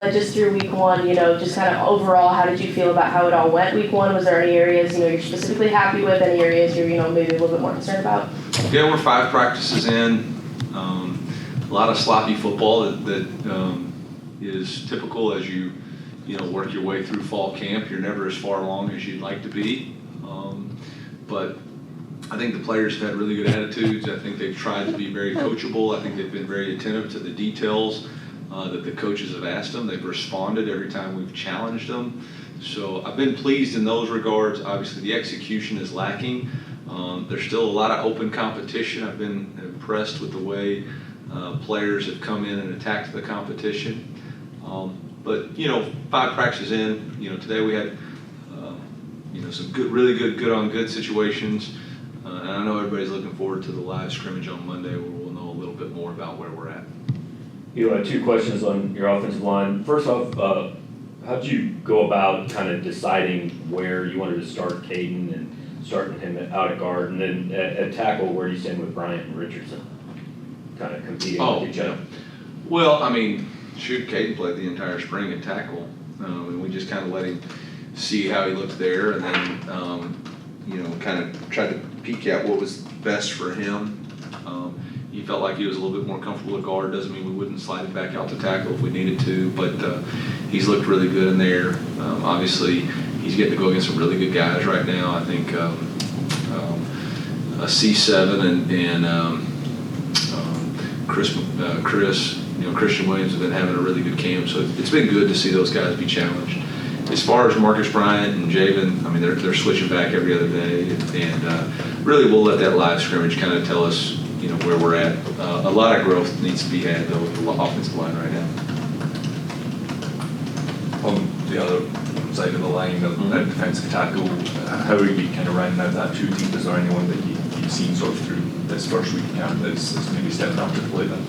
Just through week one, just kind of overall, how did you feel about how it all went week one? Was there any areas, you're specifically happy with, any areas you're, maybe a little bit more concerned about? Yeah, we're 5 practices in. A lot of sloppy football that is typical as you work your way through fall camp. You're never as far along as you'd like to be. But I think the players have had really good attitudes. I think they've tried to be very coachable. I think they've been very attentive to the details that the coaches have asked them. They've responded every time we've challenged them. So I've been pleased in those regards. Obviously, the execution is lacking. There's still a lot of open competition. I've been impressed with the way players have come in and attacked the competition. But 5 practices in, today we had some really good on good situations. And I know everybody's looking forward to the live scrimmage on Monday where we'll know a little bit more about where we're at. You had 2 questions on your offensive line. First off, how did you go about kind of deciding where you wanted to start Caden and starting him out at guard, and then at tackle, where do you stand with Bryant and Richardson, kind of competing with each other? Well, Caden played the entire spring at tackle, and we just kind of let him see how he looked there, and then kind of tried to peek at what was best for him. He felt like he was a little bit more comfortable at guard. Doesn't mean we wouldn't slide him back out to tackle if we needed to, but he's looked really good in there. Obviously, he's getting to go against some really good guys right now. I think a C7 and Christian Williams have been having a really good camp, so it's been good to see those guys be challenged. As far as Marcus Bryant and Javen, they're switching back every other day, and really we'll let that live scrimmage kind of tell us where we're at. A lot of growth needs to be had though with the offensive line right now. On the other side of the line, of defensive tackle, how are you kind of rounding out that 2 deep? Is there anyone that you've seen sort of through this first week camp that's maybe stepping up to the plate then?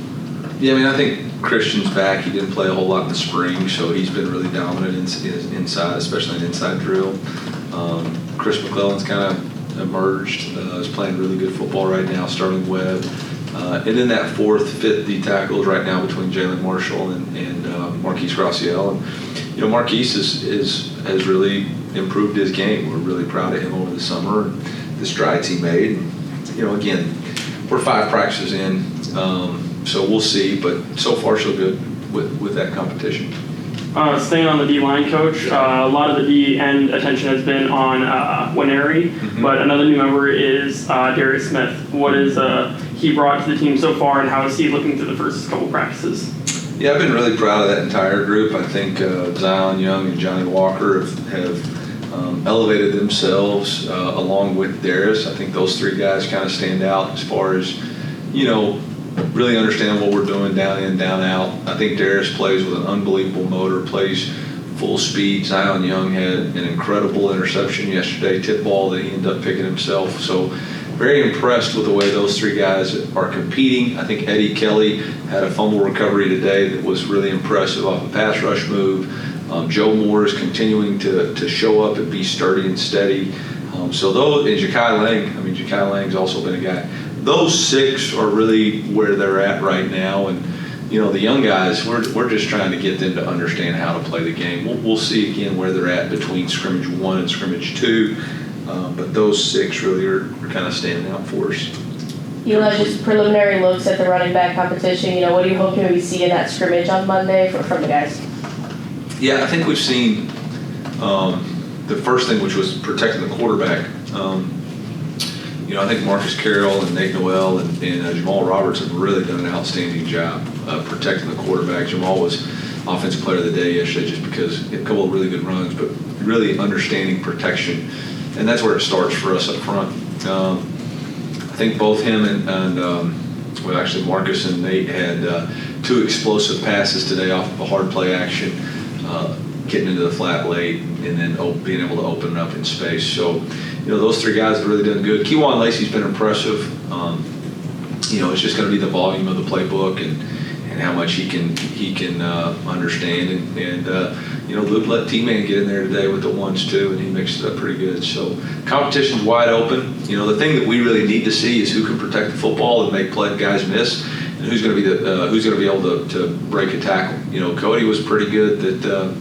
Yeah, I think Christian's back. He didn't play a whole lot in the spring, so he's been really dominant inside, especially in inside drill. Chris McClellan's kind of emerged, is playing really good football right now, starting Webb. And then that 4th, 5th D tackles right now between Jalen Marshall and Marquise Graciel. And Marquise has really improved his game. We're really proud of him over the summer and the strides he made. And, again, we're 5 practices in, so we'll see. But so far, so good with that competition. Staying on the D-line, Coach, a lot of the D-end attention has been on Winery, but another new member is Darius Smith. What is he brought to the team so far, and how is he looking through the first couple practices? Yeah, I've been really proud of that entire group. I think Zion Young and Johnny Walker have elevated themselves along with Darius. I think those 3 guys kind of stand out as far as, really understand what we're doing down in, down out. I think Darius plays with an unbelievable motor, plays full speed. Zion Young had an incredible interception yesterday, tip ball that he ended up picking himself. So very impressed with the way those 3 guys are competing. I think Eddie Kelly had a fumble recovery today that was really impressive off a pass rush move. Joe Moore is continuing to show up and be sturdy and steady. So those, and Ja'Kai Lang, Ja'Kai Lang's also been a guy. Those 6 are really where they're at right now, and the young guys, we're just trying to get them to understand how to play the game. We'll see again where they're at between scrimmage 1 and scrimmage 2, but those 6 really are kind of standing out for us. Eli, just preliminary looks at the running back competition. What do you hope to maybe see in that scrimmage on Monday from the guys? Yeah, I think we've seen the first thing, which was protecting the quarterback. I think Marcus Carroll and Nate Noel and Jamal Roberts have really done an outstanding job protecting the quarterback. Jamal was Offensive Player of the Day yesterday just because he had a couple of really good runs, but really understanding protection. And that's where it starts for us up front. I think both him and actually Marcus and Nate had 2 explosive passes today off of a hard play action, getting into the flat late and then being able to open it up in space. So, those 3 guys have really done good. Kewan Lacey's been impressive. It's just going to be the volume of the playbook and how much he can understand. And Luke let T-Man get in there today with the 1s too, and he mixed it up pretty good. So competition's wide open. The thing that we really need to see is who can protect the football and make guys miss. and who's going to be able to break a tackle. Cody was pretty good that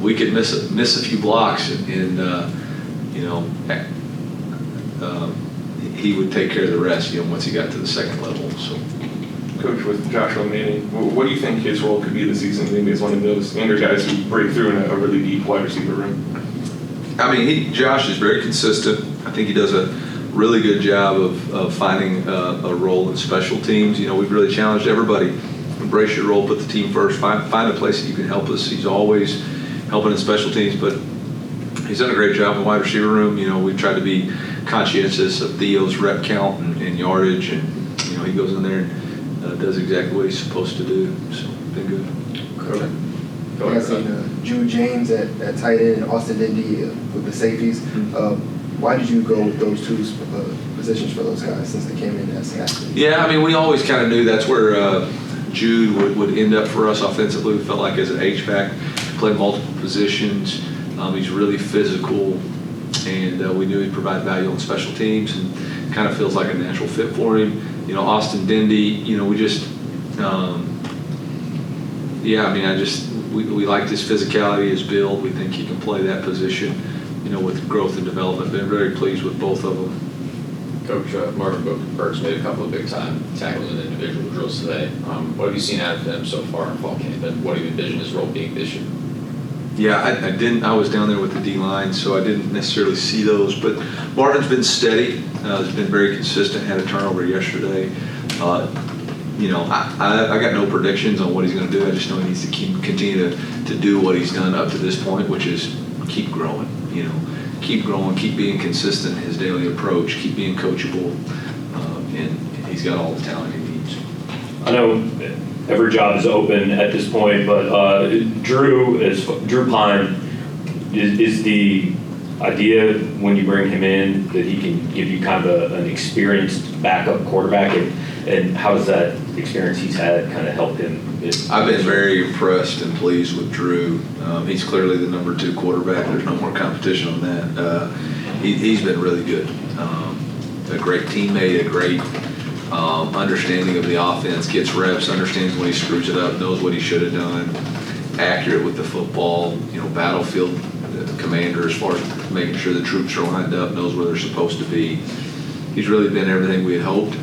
we could miss a few blocks, and he would take care of the rest. Once he got to the second level. So, Coach, with Joshua Manning, what do you think his role could be this season? Maybe as one of those younger guys who break through in a really deep wide receiver room. I mean, Josh is very consistent. I think he does a really good job of finding a role in special teams. We've really challenged everybody. Embrace your role, put the team first, find a place that you can help us. He's always helping in special teams, but he's done a great job in the wide receiver room. We've tried to be conscientious of Theo's rep count and yardage, and he goes in there and does exactly what he's supposed to do. So, been good. Okay. I seen Jude James at tight end and Austin Dindy with the safeties. Why did you go with those two positions for those guys since they came in as athletes? Yeah, I mean, we always kind of knew that's where Jude would end up for us offensively. We felt like as an H-back, played multiple positions. He's really physical, and we knew he'd provide value on special teams, and kind of feels like a natural fit for him. Austin Dindy, we just, we liked his physicality, his build. We think he can play that position, with growth and development. Been very pleased with both of them. Coach, Marvin Burks made a couple of big-time tackles in individual drills today. What have you seen out of him so far in fall camp, and what do you envision his role being this year? Yeah, I didn't. I was down there with the D-line, so I didn't necessarily see those. But Marvin's been steady. Has been very consistent. Had a turnover yesterday. I got no predictions on what he's going to do. I just know he needs to continue to do what he's done up to this point, which is keep growing. Keep growing, keep being consistent in his daily approach, keep being coachable, and he's got all the talent he needs. I know every job is open at this point, but Drew Pine is the idea when you bring him in that he can give you kind of an experienced backup quarterback, and how does that experience he's had kind of help him? I've been very impressed and pleased with Drew. He's clearly the number 2 quarterback. There's no more competition on that. He's been really good. A great teammate, a great understanding of the offense, gets reps, understands when he screws it up, knows what he should have done, accurate with the football, battlefield commander as far as making sure the troops are lined up, knows where they're supposed to be. He's really been everything we had hoped.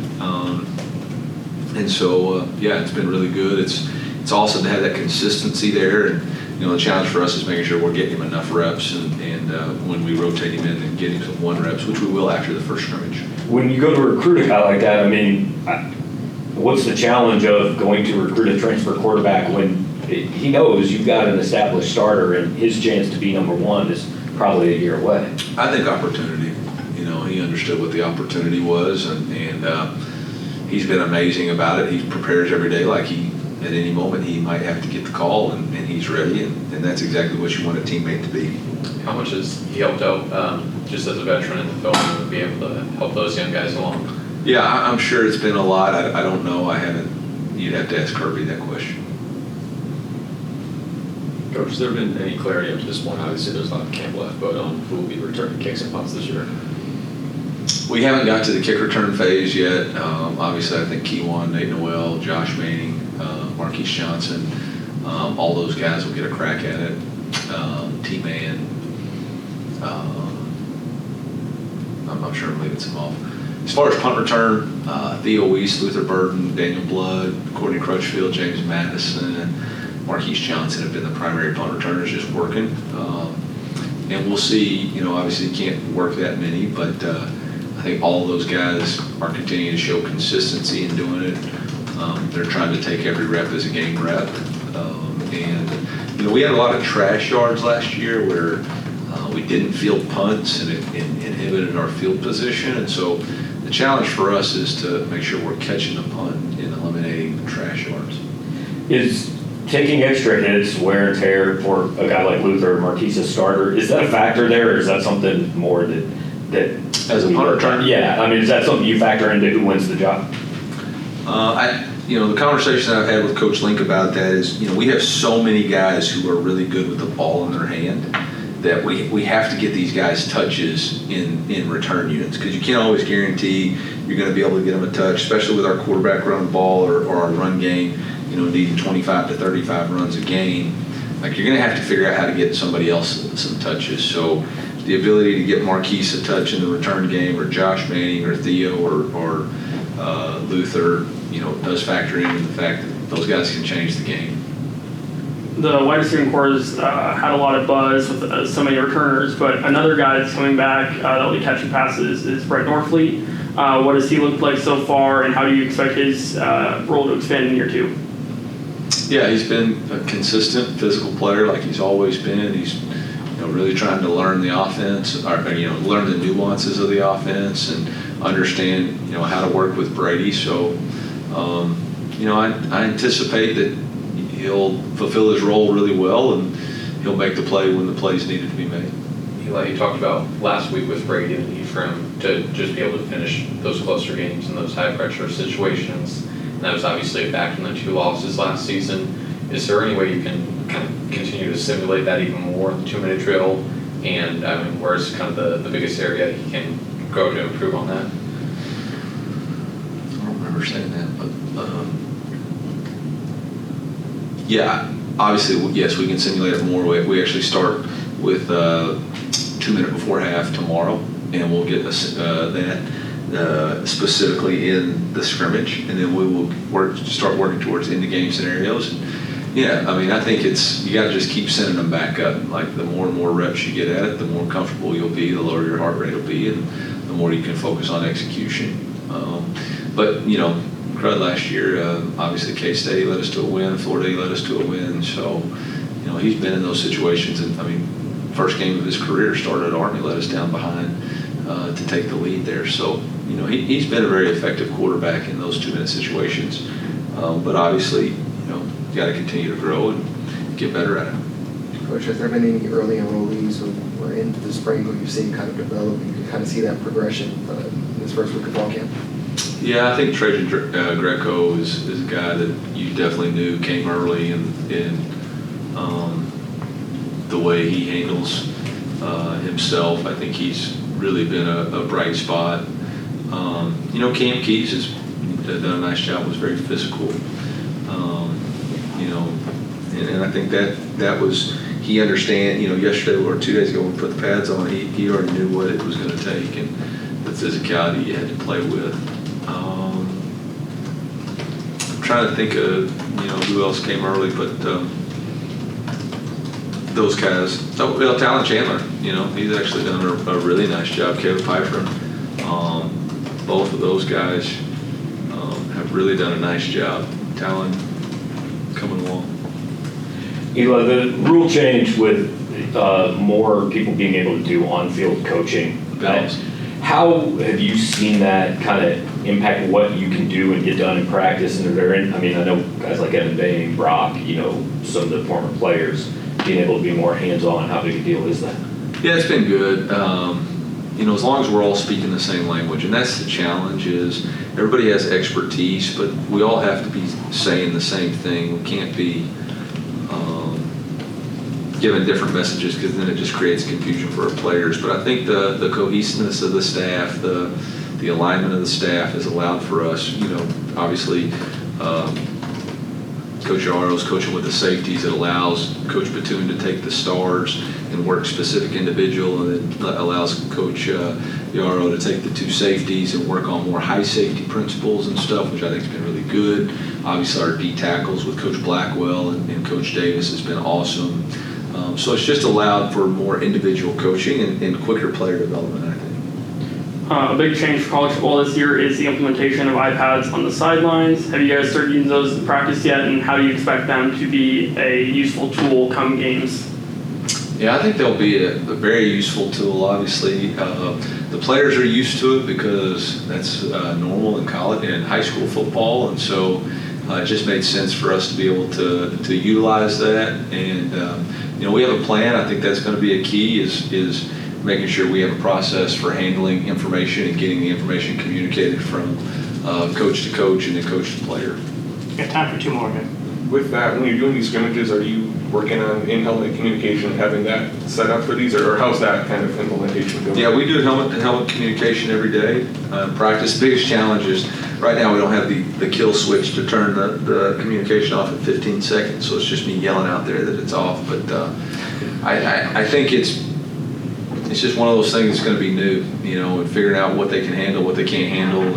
And so, it's been really good. It's awesome to have that consistency there. And, the challenge for us is making sure we're getting him enough reps and when we rotate him in and get him some 1 reps, which we will after the first scrimmage. When you go to recruit a guy like that, I mean, what's the challenge of going to recruit a transfer quarterback when he knows you've got an established starter and his chance to be number 1 is probably a year away? I think opportunity. He understood what the opportunity was, and he's been amazing about it. He prepares every day like at any moment he might have to get the call, and he's ready, and that's exactly what you want a teammate to be. How much has he helped out just as a veteran in the film to be able to help those young guys along? Yeah, I'm sure it's been a lot. I don't know. I haven't. You'd have to ask Kirby that question. Coach, has there been any clarity up to this point? Obviously, there's a lot of camp left, but on who will be returning kicks and punts this year? We haven't got to the kick return phase yet. Obviously, I think Keywan, Nate Noel, Josh Manning, Marquise Johnson, all those guys will get a crack at it. T-Man, I'm not sure I'm leaving some off. As far as punt return, Theo Weiss, Luther Burton, Daniel Blood, Courtney Crutchfield, James Madison, and Marquise Johnson have been the primary punt returners just working. And we'll see, obviously you can't work that many, but I think all of those guys are continuing to show consistency in doing it. They're trying to take every rep as a game rep. And we had a lot of trash yards last year where we didn't field punts and it inhibited our field position. And so the challenge for us is to make sure we're catching the punt and eliminating the trash yards. Is taking extra hits, wear and tear for a guy like Luther or Marquise, a starter, is that a factor there, or is that something more that as a punt returner? Yeah, I mean, is that something you factor into who wins the job? The conversation I've had with Coach Link about that is, we have so many guys who are really good with the ball in their hand that we have to get these guys touches in return units, because you can't always guarantee you're going to be able to get them a touch, especially with our quarterback running the ball or our run game, needing 25 to 35 runs a game. Like, you're going to have to figure out how to get somebody else some touches. So the ability to get Marquise a touch in the return game, or Josh Manning or Theo or Luther, does factor into the fact that those guys can change the game. The wide receiving corps had a lot of buzz with so many returners, but another guy that's coming back that will be catching passes is Brett Norfleet. What does he look like so far, and how do you expect his role to expand in year 2? Yeah, he's been a consistent physical player like he's always been. He's really trying to learn the offense, or learn the nuances of the offense and understand how to work with Brady. So I anticipate that he'll fulfill his role really well, and he'll make the play when the play's needed to be made. Eli, you talked about last week with Brady and the need for him to just be able to finish those closer games in those high-pressure situations. And that was obviously a factor in the 2 losses last season. Is there any way you can kind of continue to simulate that even more in the 2-minute drill? And where's kind of the biggest area he can go to improve on that? I don't remember saying that, but yeah, obviously, yes, we can simulate it more. We actually start with 2 minutes before half tomorrow, and we'll get that specifically in the scrimmage, and then we will start working towards in the game scenarios. Yeah, I think you got to just keep sending them back up. Like, the more and more reps you get at it, the more comfortable you'll be, the lower your heart rate will be, and the more you can focus on execution. But Crud last year, obviously K-State led us to a win, Florida led us to a win. So, he's been in those situations, and first game of his career started at Army, let us down behind to take the lead there. So, he's been a very effective quarterback in those 2-minute situations. But obviously, you got to continue to grow and get better at it. Coach, has there been any early enrollees who were in the spring who you've seen kind of develop, and you can kind of see that progression in this first week of fall camp? Yeah, I think Trajan Greco is a guy that you definitely knew came early in the way he handles himself. I think he's really been a bright spot. Cam Keys has done a nice job, was very physical. And I think that was, he understand, yesterday or 2 days ago when we put the pads on, he already knew what it was going to take and the physicality you had to play with. I'm trying to think of, who else came early, but those guys. Talon Chandler, he's actually done a really nice job. Caleb Pfeiffer, both of those guys have really done a nice job. Talon coming along. Eli, the rule change with more people being able to do on-field coaching. How have you seen that kind of impact what you can do and get done in practice? And I know guys like Evan Bay, Brock, some of the former players being able to be more hands-on. How big a deal is that? Yeah, it's been good. As long as we're all speaking the same language, and that's the challenge. Is everybody has expertise, but we all have to be saying the same thing. We can't be giving different messages, because then it just creates confusion for our players. But I think the cohesiveness of the staff, the alignment of the staff has allowed for us, obviously Coach Yaro's coaching with the safeties. It allows Coach Batoon to take the stars and work specific individual, and it allows Coach Yaro to take the 2 safeties and work on more high safety principles and stuff, which I think has been really good. Obviously our D tackles with Coach Blackwell and Coach Davis has been awesome. So it's just allowed for more individual coaching and quicker player development, I think. A big change for college football this year is the implementation of iPads on the sidelines. Have you guys started using those in practice yet, and how do you expect them to be a useful tool come games? Yeah, I think they'll be a very useful tool. Obviously, the players are used to it because that's normal in college and high school football, and so it just made sense for us to be able to utilize that. And we have a plan. I think that's going to be a key is making sure we have a process for handling information and getting the information communicated from coach to coach and then coach to player. Got time for 2 more, man. with that, when you're doing these scrimmages, are you working on in-helmet communication, having that set up for these, or how's that kind of implementation going? Yeah, we do helmet-to-helmet communication every day. Practice, biggest challenge is, right now we don't have the kill switch to turn the communication off in 15 seconds, so it's just me yelling out there that it's off. But I think it's just one of those things that's going to be new, you know, and figuring out what they can handle, what they can't handle,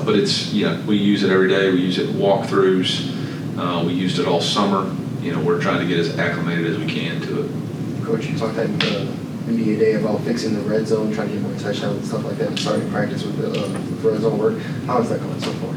but it's, yeah, we use it every day. We use it in walkthroughs. We used it all summer. You know, we're trying to get as acclimated as we can to it. Coach, you talked at media day about fixing the red zone, trying to get more touchdowns and stuff like that, and starting practice with the red zone work. How is that going so far?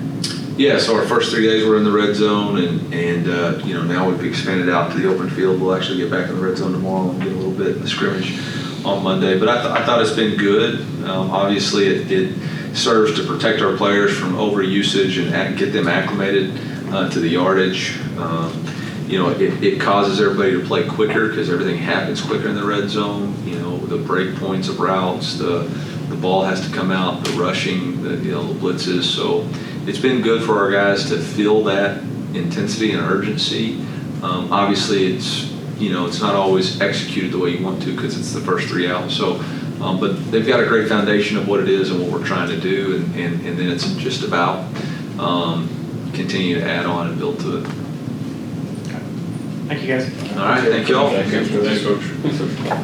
Yeah, so our first 3 days were in the red zone, and you know, now we've expanded out to the open field. We'll actually get back in the red zone tomorrow and get a little bit in the scrimmage on Monday. But I thought it's been good. Obviously, it serves to protect our players from overusage and get them acclimated to the yardage. You know, it causes everybody to play quicker because everything happens quicker in the red zone. You know, the break points of routes, the ball has to come out, the rushing, the blitzes. So it's been good for our guys to feel that intensity and urgency. Obviously, it's not always executed the way you want to because it's the first 3 out. So, but they've got a great foundation of what it is and what we're trying to do, and then it's just about continuing to add on and build to it. Thank you, guys. All right, thank you all. Thanks, Coach.